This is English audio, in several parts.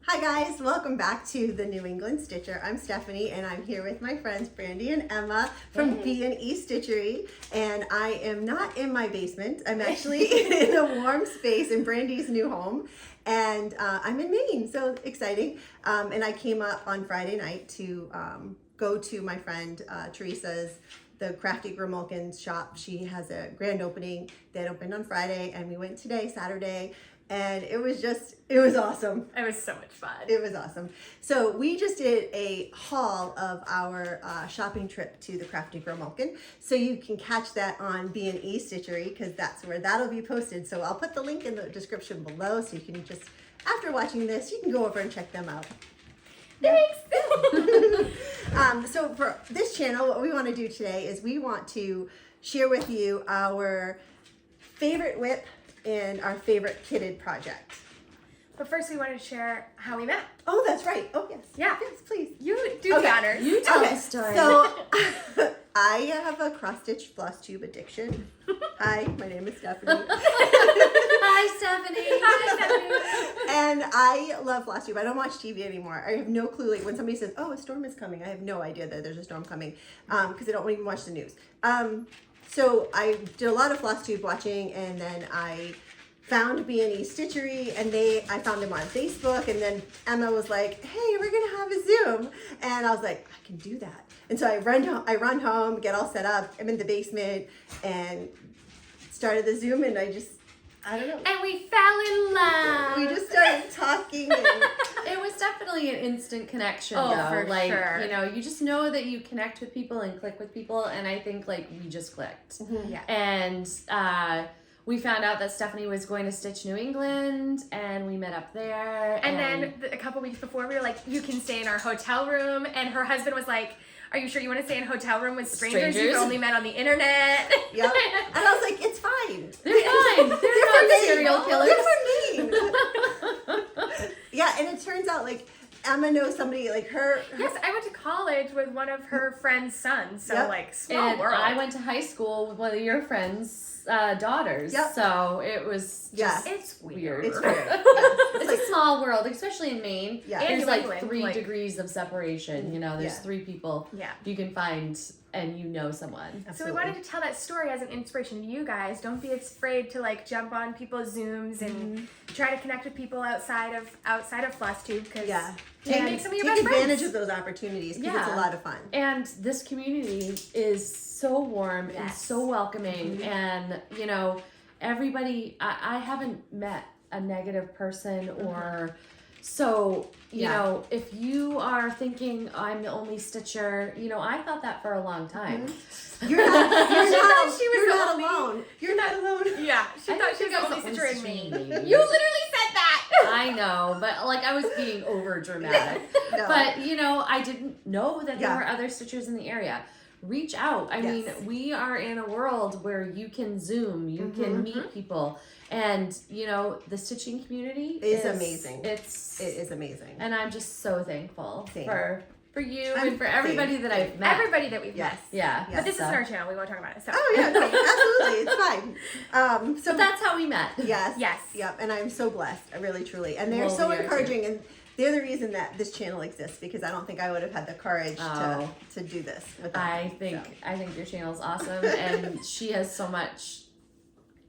Hi guys, welcome back to the New England Stitcher. I'm Stephanie and I'm here with my friends Brandy and Emma from B&E Stitchery, and I am not in my basement. I'm actually in a warm space in Brandy's new home, and I'm in Maine, so exciting. And I came up on Friday night to go to my friend Teresa's, the Crafty Grimalkin's shop. She has a grand opening that opened on Friday, and we went today, Saturday. And it was awesome. It was so much fun. It was awesome. So we just did a haul of our shopping trip to the Crafty Grimalkin. So you can catch that on B&E Stitchery, because that's where that'll be posted. So I'll put the link in the description below, so you can just, after watching this, you can go over and check them out. Thanks. So for this channel, what we want to do today is we want to share with you our favorite whip and our favorite kitted project. But first we wanted to share how we met. Oh, that's right. Oh, yes. Yeah. Yes, please. You do the honors. You tell the story. So I have a cross-stitch Flosstube addiction. Hi, my name is Stephanie. Hi, Stephanie. Hi, Stephanie. And I love Flosstube. I don't watch TV anymore. I have no clue. Like when somebody says, "Oh, a storm is coming," I have no idea that there's a storm coming because I don't even watch the news. So I did a lot of Flosstube watching, and then I found B&E Stitchery, and I found them on Facebook, and then Emma was like, "Hey, we're gonna have a Zoom," and I was like, "I can do that." And so I run home, get all set up. I'm in the basement, and started the Zoom, and I don't know. And we fell in love. We just started talking, and It was definitely an instant connection, Oh, though. for Like, sure. you know, you just know that you connect with people and click with people, and I think, like, we just clicked. Yeah. And we found out that Stephanie was going to Stitch New England, and we met up there. And then a couple weeks before, we were like, you can stay in our hotel room. And her husband was like, are you sure you want to stay in a hotel room with strangers you've only met on the internet? yep. And I was like, "It's fine. They're fine. They're not serial killers. They're for me." Yeah, and it turns out like Emma knows somebody like her. Yes, I went to college with one of her friend's sons. So, Yep. like, small And world. I went to high school with one of your friends' daughters. Yep. So it was just It's weird. It's weird. Yeah. It's a small world, especially in Maine. Yeah. And There's New like England, 3 like- degrees of separation. You know, there's Yeah. 3 people Yeah. you can find, and you know someone. So we wanted to tell that story as an inspiration to you guys. Don't be afraid to like jump on people's Zooms and try to connect with people outside of Flosstube, because Yeah. they make some of your Take best advantage friends. of those opportunities because it's a Yeah. lot of fun. And this community is so warm and Yes. so welcoming, and you know, everybody. I haven't met a negative person or. So, you Yeah. know, if you are thinking I'm the only stitcher, you know, I thought that for a long time. You're not. thought she was you're the not only- alone. You're not alone. Yeah, she I thought she think was I the only stitcher in only Maine. stitcher in Maine. You literally said that. I know, but like I was being over dramatic. No. But you know, I didn't know that there Yeah. were other stitchers in the area. Reach out. I mean, Yes. we are in a world where you can Zoom, you can meet people, and you know, the stitching community Is amazing. It is amazing. and I'm just so thankful Same. for you I'm and for everybody same. that I've met. Everybody that we've Yes. met. Yeah. Yes. But this so. isn't our channel. We won't talk about it. So. Oh yeah, no, absolutely, it's fine. So So that's how we met. yes, Yes. yep. And I'm so blessed, really, truly, and they're Well, so we are encouraging, and they're the reason that this channel exists, because I don't think I would have had the courage Oh. to do this with them. I think your channel's awesome, and she has so much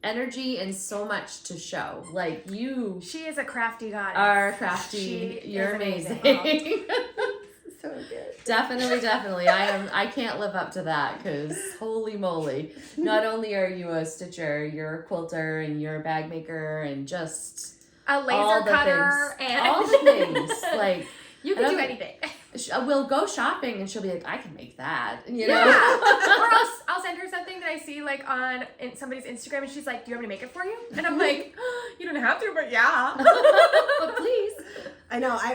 energy and so much to show. Like you She is a crafty goddess. are crafty. She You're is amazing. So good. Definitely. I can't live up to that because holy moly! Not only are you a stitcher, you're a quilter and you're a bag maker and just A laser all the cutter things, and all the things. Like you can and do I'm- anything. we'll go shopping and she'll be like, I can make that. You Yeah. know. Or I'll send her something that I see like on somebody's Instagram, and she's like, "Do you want me to make it for you?" And I'm like, "You don't have to, but yeah." But please. I know. I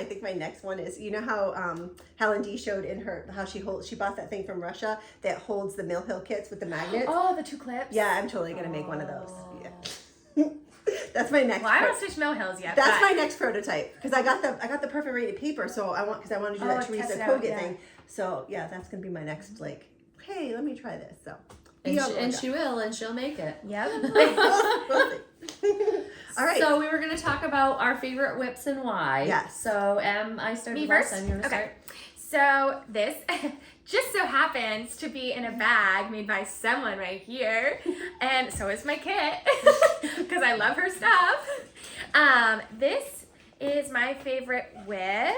think my next one is, you know how Helen D showed in how she bought that thing from Russia that holds the Mill Hill kits with the magnets. Oh, the 2 clips. Yeah, I'm totally gonna make one of those. Oh. Yeah. That's my next. Well, I don't stitch Mill Hills yet. That's but my next prototype, because I got the perforated paper, so I want to do that test Teresa it out, Kogut yeah. thing. So yeah, that's gonna be my next, like, hey, let me try this. So And she will, and she'll make it. Yep. We'll see. All right. So we were going to talk about our favorite whips and why. Yes. So I started Me last first? time. You want to Okay. start? So this just so happens to be in a bag made by someone right here, and so is my kit because I love her stuff. This is my favorite whip.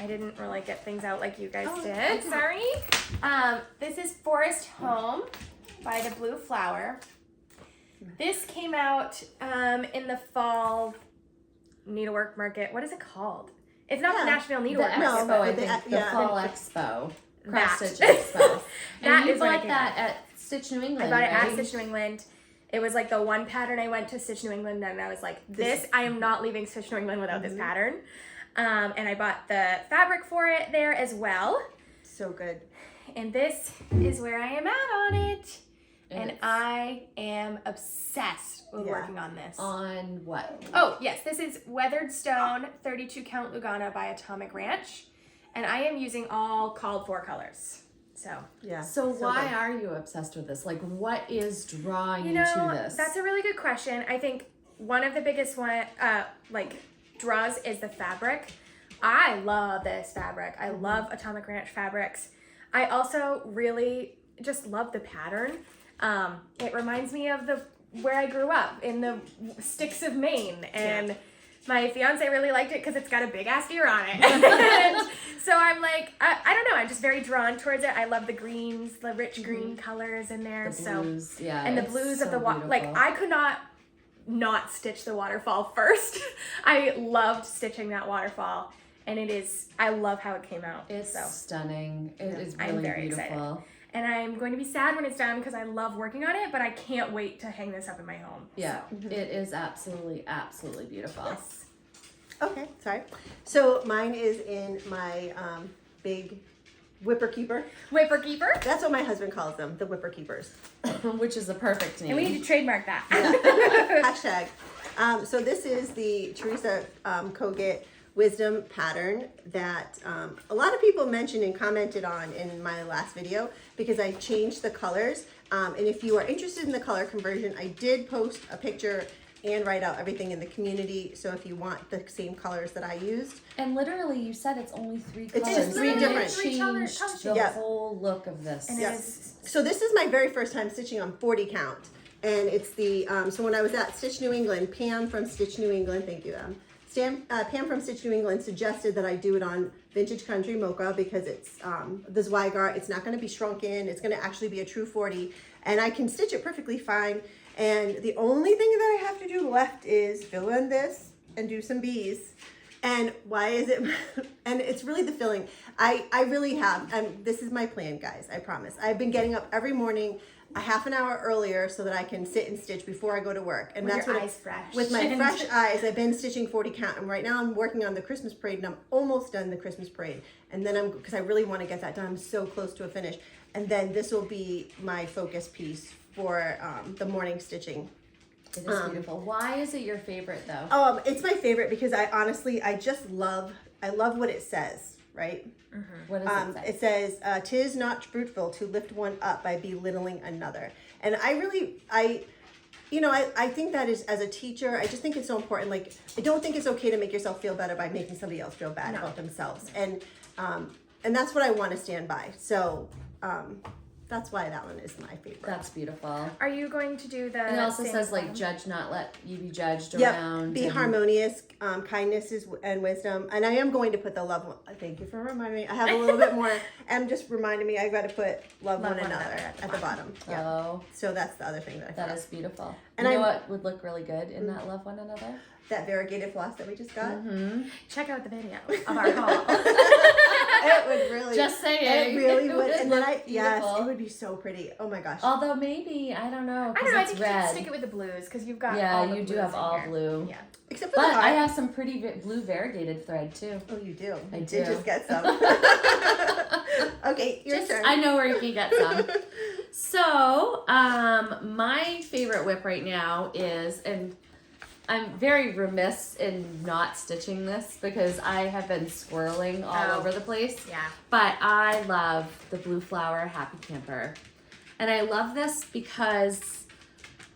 I didn't really get things out like you guys did. okay. Sorry. This is Forest Home by the Blue Flower. This came out in the fall needlework market. What is it called? It's not the National The Needlework expo, Market. I but think. the- The yeah. fall expo. That. Cross Stitch Expo. That And you is when it bought came that at Stitch New England, I bought it right? at Stitch New England. It was like the one pattern I went to Stitch New England and I was like, I am not leaving Stitch New England without this pattern. And I bought the fabric for it there as well. So good. And this is where I am at on it. And it's I am obsessed with Yeah. working on this. on what? Oh, yes, this is Weathered Stone 32 Count Lugana by Atomic Ranch. And I am using all called for colors. So, Yeah. So why good. are you obsessed with this? Like, what is drawing you you know, to this? that's a really good question. I think one of the biggest draws is the fabric. I love this fabric. I love Atomic Ranch fabrics. I also really just love the pattern. It reminds me of where I grew up in the sticks of Maine, and my fiance really liked it because it's got a big ass deer on it. And so I'm like, I don't know, I'm just very drawn towards it. I love the greens, the rich green colors in there. the blues, yeah. And the it's blues so of the water. Like, beautiful. I could not stitch the waterfall first. I loved stitching that waterfall, and I love how it came out. It's so. stunning. It is really I'm very beautiful. excited. And I'm going to be sad when it's done because I love working on it, but I can't wait to hang this up in my home. Yeah, So. it is absolutely, absolutely beautiful. Yes. Okay, sorry. So mine is in my big whipper keeper. Whipper Keeper. That's what my husband calls them, the whipper keepers. Which is a perfect name. And we need to trademark that. Hashtag. So this is the Teresa Kogut Wisdom pattern that a lot of people mentioned and commented on in my last video because I changed the colors. And if you are interested in the color conversion, I did post a picture and write out everything in the community. So if you want the same colors that I used. And literally, you said it's only 3 colors. It's just 3 and different. It 3 changed colors. the Yeah. whole look of this. And Yeah. it is. So this is my very first time stitching on 40 count. And it's the, so when I was at Stitch New England, Pam from Stitch New England, thank you, Pam from Stitch New England suggested that I do it on Vintage Country Mocha because it's the Zweigart. It's not going to be shrunken. It's going to actually be a true 40. And I can stitch it perfectly fine. And the only thing that I have to do left is fill in this and do some bees. And why is it? And it's really the filling. I really have. This is my plan, guys. I promise. I've been getting up every morning a half an hour earlier so that I can sit and stitch before I go to work. And With that's your what eyes fresh. with my fresh eyes. I've been stitching 40 count, and right now I'm working on the Christmas parade, and I'm almost done the Christmas parade. And then because I really want to get that done. I'm so close to a finish. And then this will be my focus piece for the morning stitching. It is beautiful. Why is it your favorite, though? It's my favorite because I just love what it says, right? What does it say? It says, "'Tis not fruitful to lift one up by belittling another." And I think that is, as a teacher, I just think it's so important. Like, I don't think it's okay to make yourself feel better by making somebody else feel bad about themselves. And that's what I want to stand by. So that's why that one is my favorite. That's beautiful. Are you going to do the? And it also same says, like, thing? judge not, let you be judged Yep. around. Be and- harmonious, kindness and wisdom. And I am going to put the love one. Thank you for reminding me. I have a little bit more. Just reminding me I've got to put love one another at the bottom. Yeah. Oh, So that's the other thing that I that forgot. is beautiful. And you know I'm- what would look really good in that love one another? That variegated floss that we just got. Check out the video of our haul. It would really. Just saying. It really It would. would And then look yes, beautiful. it would be so pretty. Oh my gosh. Although maybe, I don't know, I because don't know. I it's think you red. can stick it with the blues because you've got. Yeah, all the you do blues have in all here. blue. Yeah. Except for But the heart. I have some pretty blue variegated thread too. Oh, you do. I You do. did just get some. Okay, your turn. I know where you can get some. So, my favorite whip right now is, and I'm very remiss in not stitching this because I have been swirling all Oh. over the place. Yeah. But I love the Blue Flower Happy Camper. And I love this because,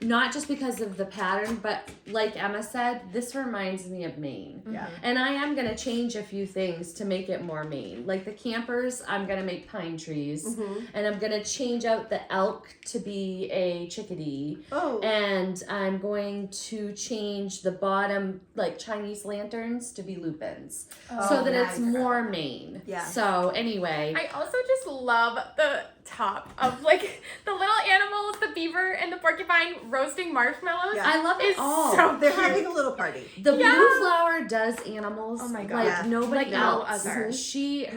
not just because of the pattern, but like Emma said, this reminds me of Maine. Yeah. And I am going to change a few things to make it more Maine. Like the campers, I'm going to make pine trees. And I'm going to change out the elk to be a chickadee. Oh. And I'm going to change the bottom, like Chinese lanterns, to be lupins. So that it's more Maine. Yeah. So anyway. I also just love the top of like the little animals, the beaver and the porcupine roasting marshmallows. Yeah. I love it It's all. so They're cute. having a little party. The blue flower does animals. Oh my God. Like Yeah. nobody Like no else. other.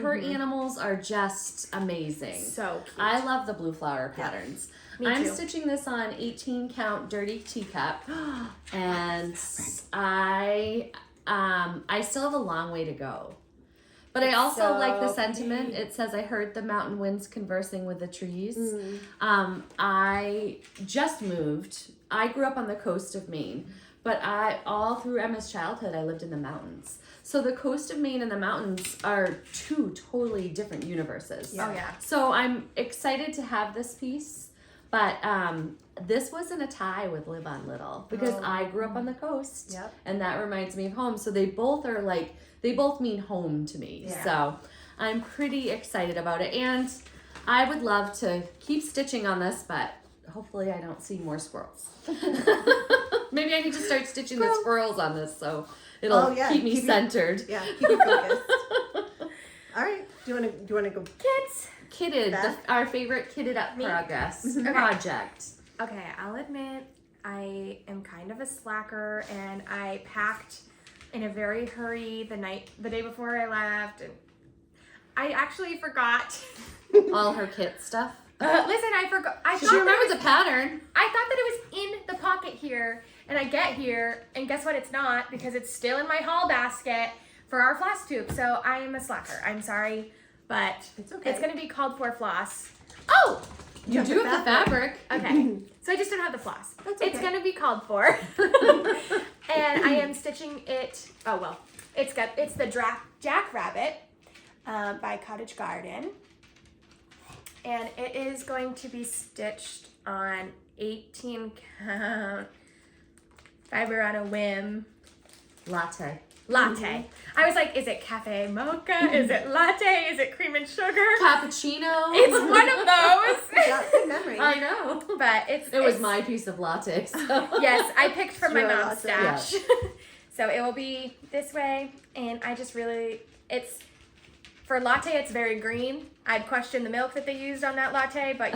Her animals are just amazing. So cute. I love the blue flower patterns. Me I'm too. stitching this on 18 count dirty teacup, and I still have a long way to go. But I also so like the sentiment. pretty. It says, I heard the mountain winds conversing with the trees. I just moved. I grew up on the coast of Maine, but all through Emma's childhood, I lived in the mountains. So the coast of Maine and the mountains are two totally different universes. Oh yeah. So I'm excited to have this piece, but this wasn't a tie with Live on Little because I grew up on the coast, Yep. and that reminds me of home. So they both are like, they both mean home to me. Yeah. So I'm pretty excited about it, and I would love to keep stitching on this, but hopefully I don't see more squirrels. Maybe I need to start stitching the squirrels on this so it'll keep me centered. Yeah, keep you focused. All right. Do you want to go? Kids. Kitted, Beth? our favorite kitted up Me? project. Okay, I'll admit I am kind of a slacker and I packed in a very hurry the day before I left, and I actually forgot. All her kit stuff. Listen, I forgot. She remembers the pattern. I thought that it was in the pocket here, and I get here, and guess what? It's not, because it's still in my haul basket for our Flosstube. So I am a slacker. I'm sorry, but It's okay. It's going to be called for Floss. Oh! You do have the fabric. Okay, so I just don't have the floss. That's It's okay. going to be called for. And I am stitching it, it's the Jackrabbit by Cottage Garden. And it is going to be stitched on 18 count fiber on a whim Latte. latte. I was like, is it cafe mocha? Is it latte? Is it cream and sugar? Cappuccino. It's one of those. Yeah, good memory. I know. But It was my piece of latte. So. Yes, I picked from my Really mom's awesome. stash. So it will be this way, and I just really, for latte, it's very green. I'd question the milk that they used on that latte, but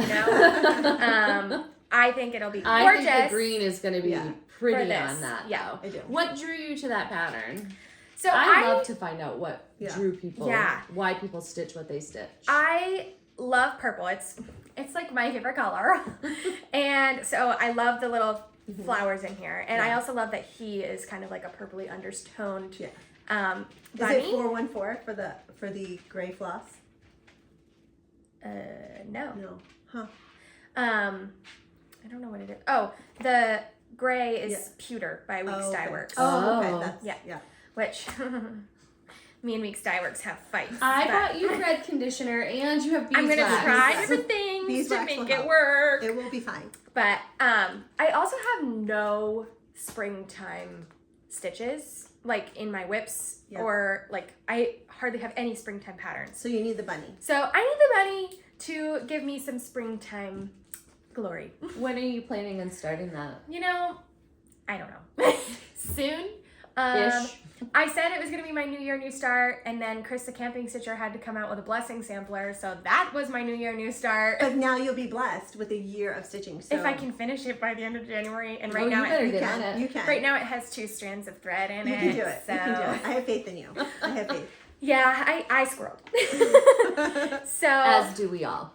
I think it'll be gorgeous. I think the green is going to be pretty For this. on that. Yeah. though. I do. What drew you to that pattern? So I love to find out what Yeah. drew people. Yeah. Why people stitch what they stitch. I love purple. It's like my favorite color. And so I love the little flowers in here. And I also love that he is kind of like a purpley undertoned Yeah. Is bunny. it 414 for the gray floss? No. No. Huh. I don't know what it is. Oh, the gray is Pewter by Weeks okay. Dye Works. Oh, okay. Oh. That's, Yeah. yeah. Which me and Weeks Dye Works have fights. I but bought you thread conditioner and you have I'm gonna beeswax. try Beeswax. different things Beeswax to will make it help. work. It will be fine. But I also have no springtime stitches like in my whips or like I hardly have any springtime patterns. So you need the bunny. So I need the bunny to give me some springtime glory. When are you planning on starting that? You know, I don't know. Soon. Ish. I said it was going to be my New Year, New Start, and then Chris the Camping Stitcher had to come out with a blessing sampler, so that was my New Year, New Start. But now you'll be blessed with a year of stitching. So If I can finish it by the end of January, and right Oh, now you better it, get on it. You can. right now it has 2 strands of thread in You it. can do it. So You can do it. I have faith in you. I have faith. yeah, I squirreled. So As do we all.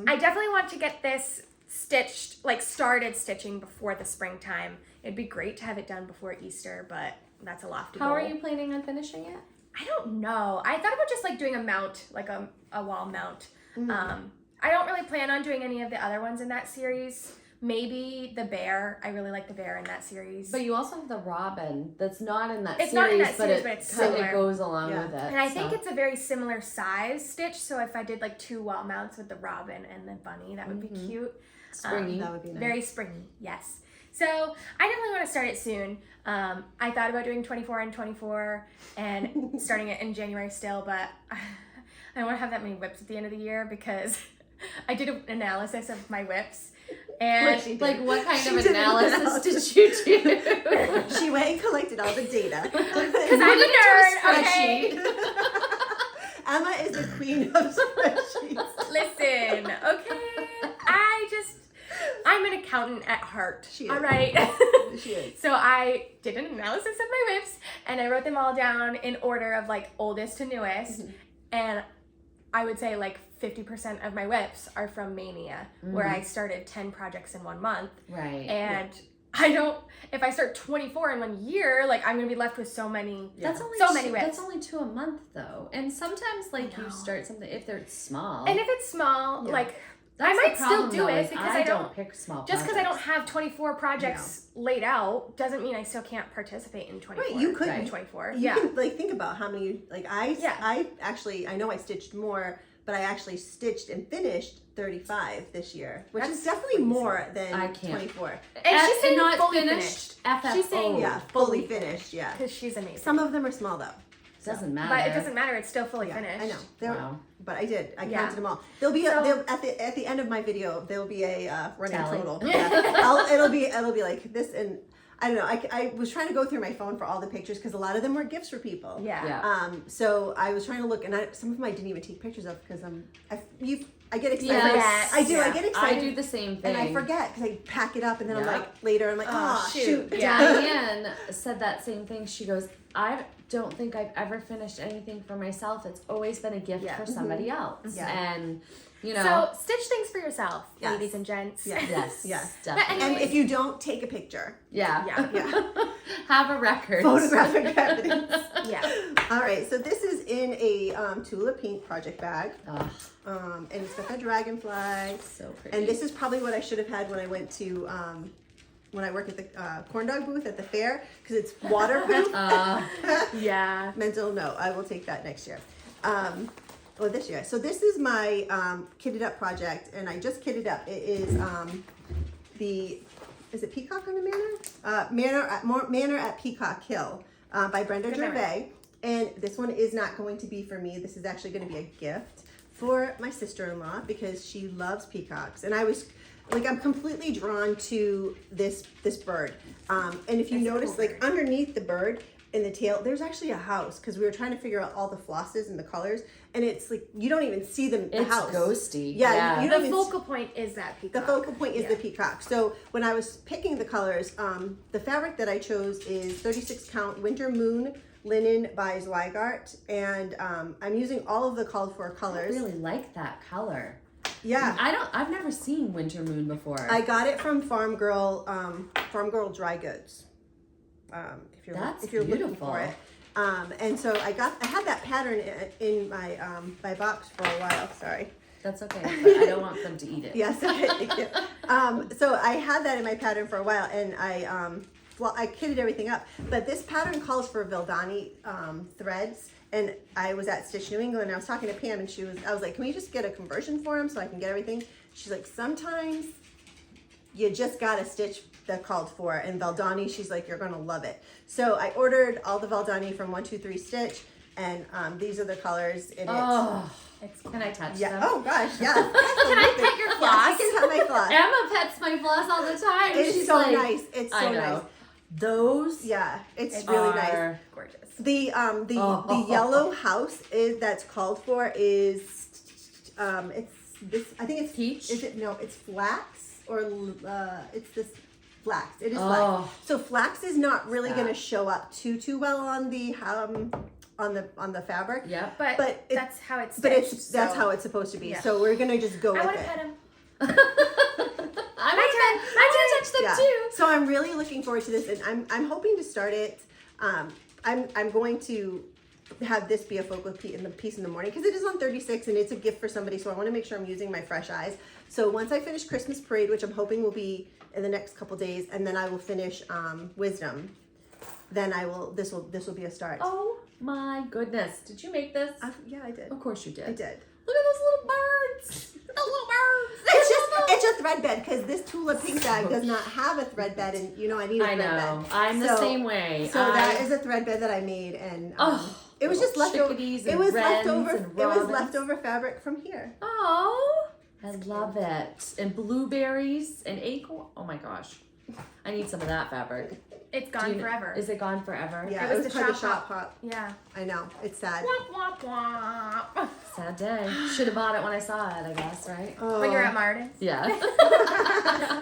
I definitely want to get this stitched, like started stitching before the springtime. It'd be great to have it done before Easter, but that's a lofty How goal. are you planning on finishing it? I don't know. I thought about just like doing a mount, like a wall mount. I don't really plan on doing any of the other ones in that series. Maybe the bear. I really like the bear in that series. But you also have the robin that's not in that It's series, not in that but series, it but it's kind similar. of goes along Yeah. with it. and I think so. it's a very similar size stitch. So if I did like 2 wall mounts with the robin and the bunny, that would be cute. Springy. That would be nice. Very springy, yes. So I definitely want to start it soon. I thought about doing 24 and 24 and starting it in January still, but I don't want to have that many whips at the end of the year because I did an analysis of my whips. And like, what kind of analysis did you do? She went and collected all the data. because I'm a nerd, okay? Emma is the queen of spreadsheets. Listen, okay? I'm an accountant at heart. She is. All right. She is. So I did an analysis of my whips and I wrote them all down in order of like oldest to newest. And I would say like 50% of my whips are from Mania, where I started 10 projects in 1 month. Right. And I don't, if I start 24 in 1 year, like I'm going to be left with so many, That's only many whips. That's only 2 a month though. And sometimes like you start something, if they're small. And if it's small, like That's I might the problem, still do though, it is because I don't pick small just because I don't projects. have 24 projects laid out doesn't mean I still can't participate in 24. Right, you could. in 24. You can like think about how many like I actually I know I stitched more, but I actually stitched and finished 35 this year, which is definitely more than I can't. 24. And she's saying not fully finished. finished. She's saying Yeah, fully finished. Yeah, because she's amazing. some of them are small though. Doesn't matter. But it doesn't matter. It's still fully finished. I know. Wow. But I did. I Yeah. counted them all. There'll be So- at the end of my video. There'll be a running Tally. total. Yeah. it'll be like this, and I don't know. I was trying to go through my phone for all the pictures because a lot of them were gifts for people. Yeah. So I was trying to look, and some of them I didn't even take pictures of because I get excited. Yes. I do. Yeah. I get excited. I do the same thing. And I forget because I pack it up, and then I'm Yeah. like later I'm like, oh shoot. Yeah. Diane said that same thing. She goes, I don't think I've ever finished anything for myself. It's always been a gift Yeah. for somebody else. Yeah. And, you know. So stitch things for yourself, Yes. ladies and gents. Yeah. Yes. Yes. Definitely. And if you don't, take a picture. yeah. Yeah. Have a record. Photographic evidence. Yeah. All right, so this is in a Tulip Pink project bag, Oh, and it's got the dragonfly. so pretty. And this is probably what I should have had when I went to when I work at the corn dog booth at the fair because it's waterproof. Yeah. Mental note, I will take that next year. Or this year. So this is my kitted up project, and I just kitted up. It is is it Peacock on the Manor? Manor at Peacock Hill by Brenda Good Gervais. And this one is not going to be for me. This is actually going to be a gift for my sister-in-law because she loves peacocks. And I was like, I'm completely drawn to this bird. And if you It's a notice, cool like bird. underneath the bird in the tail, there's actually a house because we were trying to figure out all the flosses and the colors. And it's like, you don't even see them, the It's house. ghosty. Yeah, you The don't even focal point is that peacock. the focal point is the peacock. So when I was picking the colors, the fabric that I chose is 36 count Winter Moon linen by Zweigart, and I'm using all of the called for I colors. really like that color. Yeah, I've never seen Winter Moon before. I got it from Farm Girl Dry Goods. If you're looking beautiful. for it. And so I had that pattern in my my box for a while. Sorry. That's okay, but I don't want them to eat it. Yes, okay, thank you. So I had that in my pattern for a while, and I kitted everything up. But this pattern calls for Vildani threads, and I was at Stitch New England, and I was talking to Pam, and I was like, can we just get a conversion for them so I can get everything? She's like, sometimes you just gotta stitch the called for, and Valdani, she's like, you're gonna love it. So I ordered all the Valdani from 123 Stitch, and these are the colors. And Can I touch yeah. them? Oh gosh, yeah. Can I pet your floss? Yes, you can have my floss. Emma pets my floss all the time. It's She's so like, nice. It's so I know. nice. Those Yeah, it's really nice. are Gorgeous. The yellow house that's called for is it's this, I think it's Peach? Is it no, it's flax or it's this flax. It is Oh. flax. So flax is not really Yeah. going to show up too well on the fabric. Yep. But that's how it's But stitched. it's that's so- how it's supposed to be. Yeah. So we're gonna just go I with want it. to pet him. I'm gonna touch them Yeah. too. So I'm really looking forward to this, and I'm hoping to start it. I'm going to have this be a focal piece in the morning because it is on 36 and it's a gift for somebody. So I want to make sure I'm using my fresh eyes. So once I finish Christmas Parade, which I'm hoping will be in the next couple days, and then I will finish Wisdom. Then this will be a start. Oh my goodness! Did you make this? Yeah, I did. Of course you did. I did. Look at those little birds. The little birds. It's just It's a thread bed because this Tula pink bag does not have a thread bed, and you know I need a I thread know. bed. I'm the same way. So that is a thread bed that I made, and it was just leftover. chickadees It and was wrens leftover. and It was robins. leftover fabric from here. Oh, I love it. And blueberries and acorn. Oh my gosh. I need some of that fabric. It's gone forever. Is it gone forever? Yeah, It was it was the part of shop shop hop. Yeah. I know. It's sad. Womp, womp, womp. Sad day. Should have bought it when I saw it, I guess, right? When you're at Martin's. Yeah.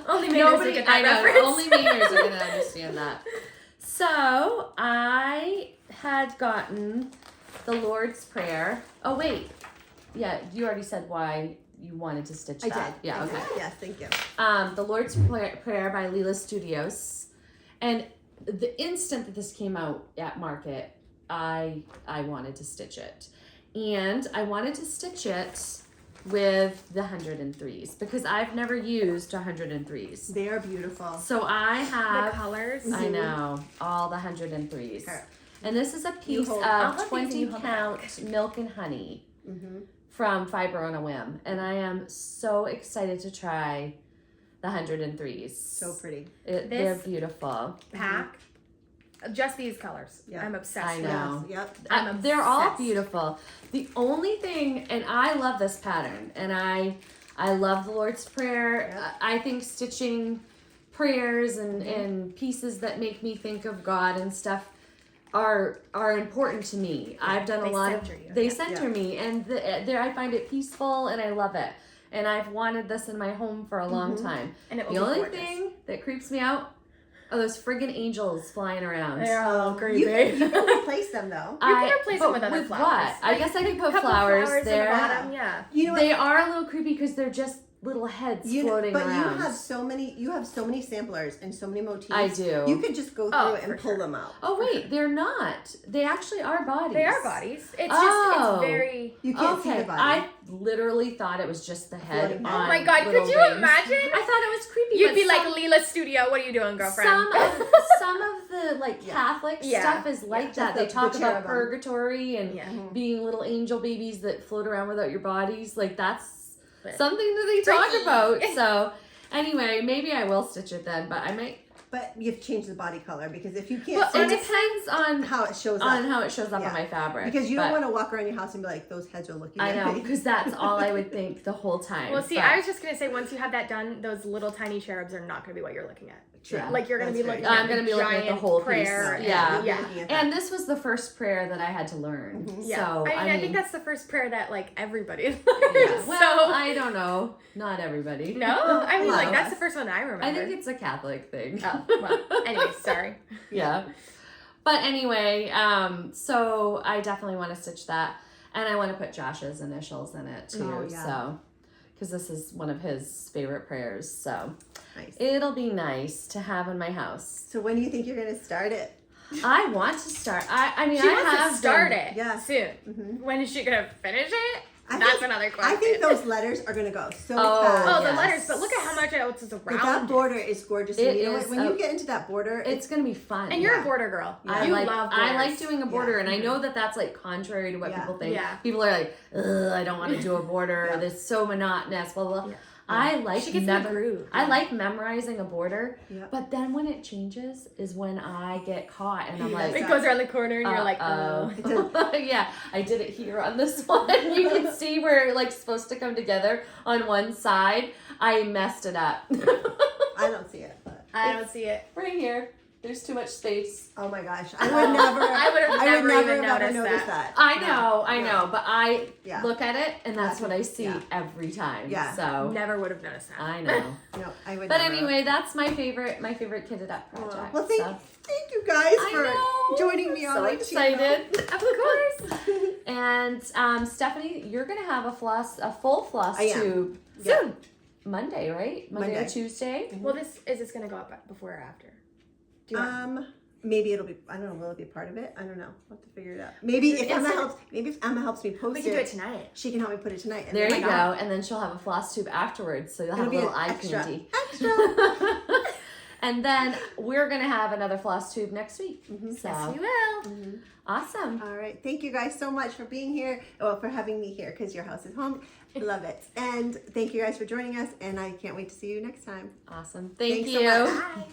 Only Mainers would get that I know. reference. Only Mainers are going to understand that. So, I had gotten the Lord's Prayer. Oh, wait. Yeah, you already said why you wanted to stitch that. I did. Yeah, I okay. did. Yes, thank you. The Lord's Prayer by Leela Studios. And the instant that this came out at market, I wanted to stitch it. And I wanted to stitch it with the 103s because I've never used 103s. They are beautiful. So I The have, colors. I know, all the 103s. Okay. And this is a piece I'll of help you 20 hold count milk and honey from Fiber on a Whim. And I am so excited to try the 103s. So pretty. They're beautiful. Pack. Just these colors. Yeah. I'm obsessed I with. know. Yep. They're all obsessed. beautiful. The only thing, and I love this pattern, and I love the Lord's Prayer. Yep. I think stitching prayers and pieces that make me think of God and stuff are important to me. I've done a They lot center of you. they Yeah. center me, and there I find it peaceful, and I love it. And I've wanted this in my home for a long time. And it will The be only gorgeous. thing that creeps me out are those friggin' angels flying around. They're all You creepy. can replace them though. You can replace them with other flowers. What? I guess I could put flowers in there. the bottom, yeah. You know what? They are a little creepy because they're just little heads floating but around. you have so many samplers and so many motifs. I do. You could just go through Oh, it and for pull sure. them out. Oh wait, they're not. They actually are bodies. They are bodies. It's Oh. just, it's very... You can't see Okay, the body. I literally thought it was just the head. Floating on head. Oh my God, little could you wings. imagine? I thought it was creepy. You'd but be some- like, Leela Studio, what are you doing, girlfriend? some of the like Catholic Yeah. stuff is like Yeah, that. just They the talk about cherubim. purgatory and Yeah. being little angel babies that float around without your bodies. Like that's But- something that they talk Freaky. about. So anyway, maybe I will stitch it then, but I might. But you've changed the body color because if you can't Well, see it depends on how it shows on up. how it shows up Yeah. on my fabric. Because you don't but want to walk around your house and be like, those heads are looking I at know me. because that's all I would think the whole time. Well, see, but- I was just going to say, once you have that done, those little tiny cherubs are not going to be what you're looking at. True. Yeah. Like, you're going to That's be very looking true. at I'm gonna be looking at the giant whole piece. prayer. Yeah. And, You're looking at that. And this was the first prayer that I had to learn. Mhm. Yeah. So I think that's the first prayer that, like, everybody learns. yeah. Well, So, I don't know. Not everybody. no? I mean, A lot like, of that's us. the first one I remember. I think it's a Catholic thing. Oh, well, anyway, sorry. Yeah. But anyway, so I definitely want to stitch that. And I want to put Josh's initials in it too. Oh, yeah. So, because this is one of his favorite prayers. So, Nice. it'll be nice to have in my house. So when do you think you're going to start it? I want to start. I mean, She I wants have to start been- it Yeah. soon. Mhm. When is she going to finish it? I That's think- another question. I think those letters are going to go so Oh, fast. Oh, the yes. letters, but look at how much else is But around that it. border is gorgeous. It And you know is what? When you get into that border, It's gonna be fun. And you're Yeah. a border girl. Yeah. You I love I like borders. doing a border, Yeah. and I know that that's like contrary to what Yeah. people think. Yeah. People are like, ugh, I don't want to do a border. Yeah. It's so monotonous. Blah blah. Blah. Yeah. I like She gets in the groove. I like memorizing a border, Yeah. but then when it changes is when I get caught, and I'm Yeah. like, It goes around the corner and you're like, oh. oh. Yeah, I did it here on this one. You can see where it's like supposed to come together on one side. I messed it up. I don't see it. But I don't see it. Right here. There's too much space. oh my gosh, I would never. I would have never even have ever noticed noticed that. that. I know, but I Yeah. look at it and that's what I see Yeah. every time. Yeah. So Never would have noticed that. I know. No, I would. But never. anyway, that's my favorite kitted up project. Well, so. thank you guys I for know. joining me on So my excited. Of course. And Stephanie, you're gonna have a full floss I am. tube Yeah. soon. Monday, right? Monday or Monday. Tuesday. Well, is this going to go up before or after? Do you want... Maybe it'll be. I don't know. Will it be part of it? I don't know. We'll have to figure it out. Maybe if Emma helps. Maybe if Emma helps me post We can do it tonight. she can help me put it tonight. And There then you go. And then she'll have a floss tube afterwards, so you'll have a It'll be little an eye extra. candy. Extra. And then we're going to have another floss tube next week. So, Yes, we will. awesome. All right. Thank you guys so much for being here. Well, for having me here because your house is home. Love it. And thank you guys for joining us. And I can't wait to see you next time. Awesome. Thank Thanks so you. much. Bye.